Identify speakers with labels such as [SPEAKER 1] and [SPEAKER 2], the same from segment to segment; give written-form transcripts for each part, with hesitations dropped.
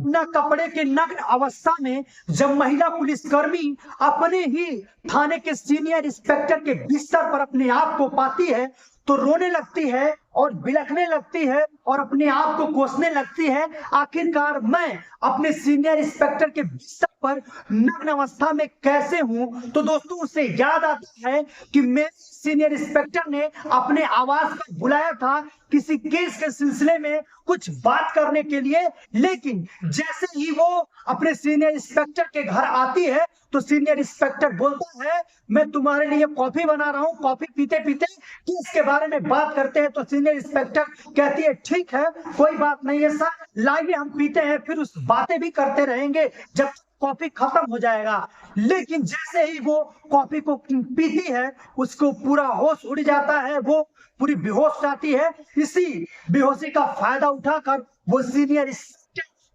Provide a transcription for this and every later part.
[SPEAKER 1] न कपड़े के नग्न अवस्था में जब महिला पुलिसकर्मी अपने ही थाने के सीनियर इंस्पेक्टर के बिस्तर पर अपने आप को पाती है तो रोने लगती है और बिलखने लगती है और अपने आप को कोसने लगती है, आखिरकार मैं अपने सीनियर इंस्पेक्टर के बिस्तर पर नग्न अवस्था में कैसे हूं। तो दोस्तों उसे याद आता है कि मेरे सीनियर इंस्पेक्टर ने अपने आवाज पर बुलाया था किसी केस के सिलसिले में कुछ बात करने के लिए, लेकिन जैसे ही वो अपने सीनियर इंस्पेक्टर के घर आती है तो सीनियर इंस्पेक्टर बोलता है मैं तुम्हारे लिए कॉफी बना रहा हूँ, कॉफी पीते पीते केस के बारे में बात करते हैं। तो सीनियर इंस्पेक्टर कहती है ठीक है कोई बात नहीं है सर, लाइए हम पीते हैं, फिर उस बातें भी करते रहेंगे जब कॉफी खत्म हो जाएगा। लेकिन जैसे ही वो कॉफी को पीती है उसको पूरा होश उड़ जाता है, वो पूरी बेहोश जाती है। इसी बेहोशी का फायदा उठाकर वो सीनियर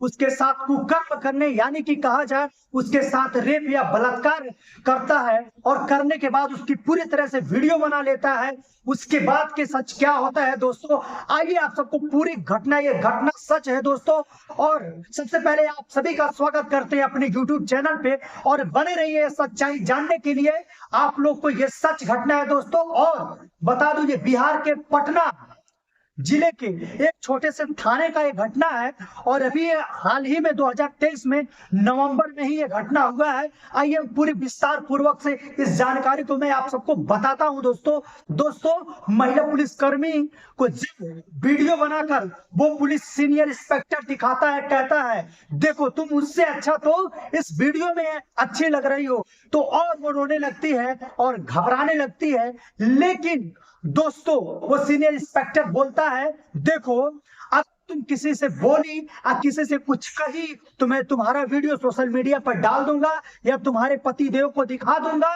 [SPEAKER 1] उसके साथ कुकर्म करने यानी कि कहा जाए उसके साथ रेप या बलात्कार करता है और करने के बाद उसकी पूरी तरह से वीडियो बना लेता है। उसके बाद के सच क्या होता है दोस्तों, आइए आप सबको पूरी घटना, ये घटना सच है दोस्तों। और सबसे पहले आप सभी का स्वागत करते हैं अपने YouTube चैनल पे और बने रहिए सच्चाई जानने के लिए। आप लोग को ये सच घटना है दोस्तों। और बता दूं ये बिहार के पटना जिले के एक छोटे से थाने का एक घटना है और अभी हाल ही में 2023 में नवंबर में ही ये घटना हुआ है। आइए पूरी विस्तार पूर्वक से इस जानकारी को मैं आप सबको बताता हूं दोस्तों महिला पुलिसकर्मी को जब वीडियो बनाकर वो पुलिस सीनियर इंस्पेक्टर दिखाता है, कहता है देखो तुम उससे अच्छा तो इस वीडियो में अच्छी लग रही हो, तो और वो रोने लगती है और घबराने लगती है। लेकिन दोस्तों वो सीनियर इंस्पेक्टर बोलता है देखो अब तुम किसी से बोली या किसी से कुछ कही तो मैं तुम्हारा वीडियो सोशल मीडिया पर डाल दूंगा या तुम्हारे पति देव को दिखा दूंगा,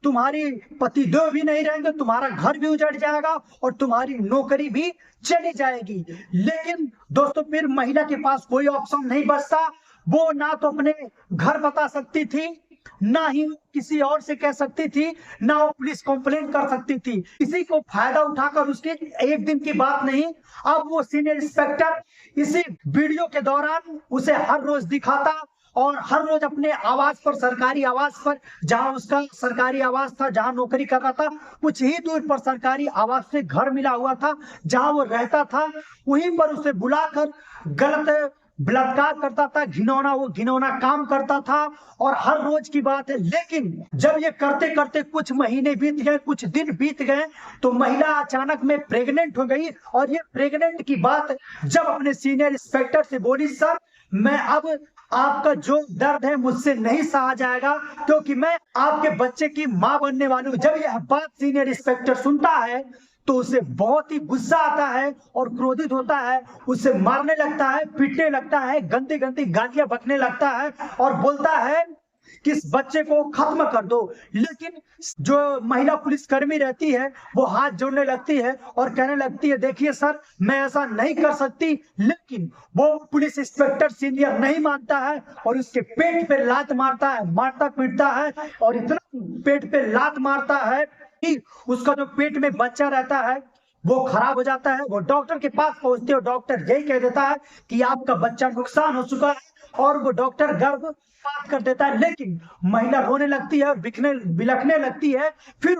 [SPEAKER 1] तुम्हारी पति देव भी नहीं रहेंगे, तुम्हारा घर भी उजड़ जाएगा और तुम्हारी नौकरी भी चली जाएगी। लेकिन दोस्तों फिर महिला के पास कोई ऑप्शन नहीं बचता, वो ना तो अपने घर बता सकती थी, ना ही किसी और से कह सकती थी, ना वो पुलिस कंप्लेंट कर सकती थी। इसी को फायदा उठाकर उसके एक दिन की बात नहीं, अब वो सीनियर इंस्पेक्टर इसी वीडियो के दौरान उसे हर रोज दिखाता और हर रोज अपने आवास पर, सरकारी आवास पर, जहां उसका सरकारी आवास था, जहां नौकरी कर रहा था, कुछ ही दूर पर सरकारी आवास से घर मिला हुआ था जहां वो रहता था, वहीं पर उसे बुलाकर गलत बलात्कार करता था, वो घिनौना काम करता था और हर रोज की बात है। लेकिन जब ये करते करते कुछ महीने बीत गए, कुछ दिन बीत गए तो महिला अचानक में प्रेग्नेंट हो गई और ये प्रेग्नेंट की बात जब अपने सीनियर इंस्पेक्टर से बोली सर मैं अब आपका जो दर्द है मुझसे नहीं सहा जाएगा क्योंकि मैं आपके बच्चे की मां बनने वाली हूं। जब यह बात सीनियर इंस्पेक्टर सुनता है तो उसे बहुत ही गुस्सा आता है और क्रोधित होता है, उसे मारने लगता है, पीटने लगता है, गंदी गंदी गालियां बकने लगता है और बोलता है कि इस बच्चे को खत्म कर दो। लेकिन जो महिला पुलिसकर्मी रहती है वो हाथ जोड़ने लगती है और कहने लगती है देखिए सर मैं ऐसा नहीं कर सकती। लेकिन वो पुलिस इंस्पेक्टर सीनियर नहीं मानता है और उसके पेट पे लात मारता है, मारता पीटता है और इतना पेट पे लात मारता है कि उसका जो पेट में बच्चा रहता है वो खराब हो जाता है। वो डॉक्टर के पास पहुंचते हो, डॉक्टर यही कह देता है कि आपका बच्चा नुकसान हो चुका है और वो डॉक्टर गर्भपात कर देता है। लेकिन महिला रोने लगती है और बिलखने लगती है। फिर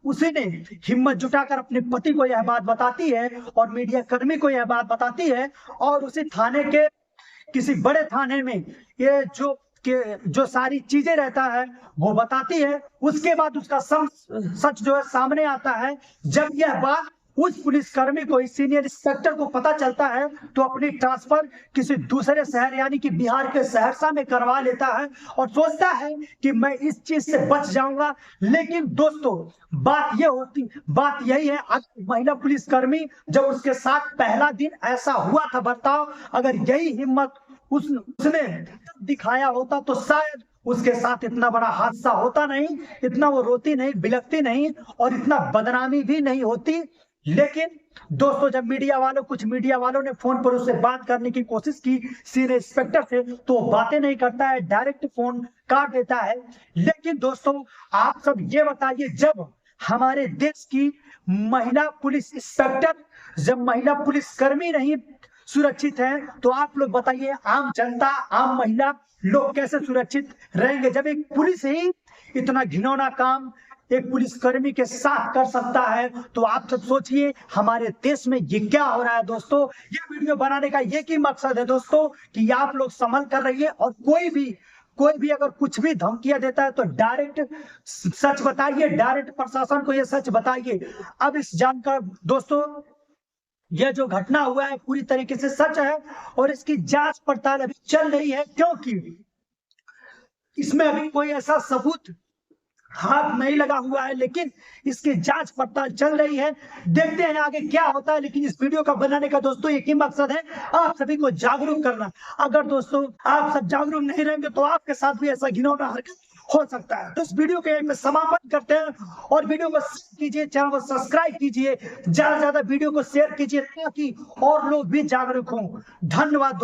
[SPEAKER 1] उसी ने हिम्मत जुटाकर अपने पति को यह बात बताती है और मीडिया कर्मी को यह बात बताती है और उसी थाने के किसी बड़े थाने में ये जो सारी चीजें रहता है वो बताती है। उसके बाद उसका सच जो है सामने आता है। जब यह बात उस पुलिसकर्मी को, इस सीनियर इंस्पेक्टर को पता चलता है तो अपनी ट्रांसफर किसी दूसरे शहर यानी कि बिहार के सहरसा में करवा लेता है और सोचता है कि मैं इस चीज से बच जाऊंगा। लेकिन दोस्तों बात यही है, महिला पुलिसकर्मी जब उसके साथ पहला दिन ऐसा हुआ था, बताओ अगर यही हिम्मत उसने दिखाया होता तो शायद उसके साथ इतना बड़ा हादसा होता नहीं, इतना वो रोती नहीं, बिलखती नहीं और इतना बदनामी भी नहीं होती। लेकिन दोस्तों जब कुछ मीडिया वालों ने फोन पर उससे बात करने की कोशिश की सीनियर इंस्पेक्टर से तो बातें नहीं करता है, डायरेक्ट फोन काट देता है। लेकिन दोस्तों आप सब ये बताइए जब हमारे देश की महिला पुलिस इंस्पेक्टर, जब महिला पुलिसकर्मी नहीं सुरक्षित है, तो आप लोग बताइए, आम जनता, आम महिला लोग कैसे सुरक्षित रहेंगे जब एक पुलिस ही इतना घिनौना काम एक पुलिसकर्मी के साथ कर सकता है। तो आप सब सोचिए हमारे देश में ये क्या हो रहा है दोस्तों। ये वीडियो बनाने का एक ही मकसद है दोस्तों कि आप लोग संभल कर रहिए, और कोई भी अगर कुछ भी धमकियां देता है तो डायरेक्ट सच बताइए, डायरेक्ट प्रशासन को ये सच बताइए। अब इस जानकर दोस्तों, यह जो घटना हुआ है पूरी तरीके से सच है, और इसकी जांच पड़ताल अभी चल रही है, क्योंकि इसमें अभी कोई ऐसा सबूत हाथ नहीं लगा हुआ है, लेकिन इसकी जांच पड़ताल चल रही है। देखते हैं आगे क्या होता है, लेकिन इस वीडियो का बनाने का दोस्तों एक ही मकसद है, आप सभी को जागरूक करना। अगर दोस्तों आप सब जागरूक नहीं रहेंगे तो आपके साथ भी ऐसा घिनौना हरकत हो सकता है। तो इस वीडियो के में समापन करते हैं, और वीडियो को शेयर कीजिए, चैनल को सब्सक्राइब कीजिए, ज्यादा से ज्यादा वीडियो को शेयर कीजिए ताकि और लोग भी जागरूक हों। धन्यवाद।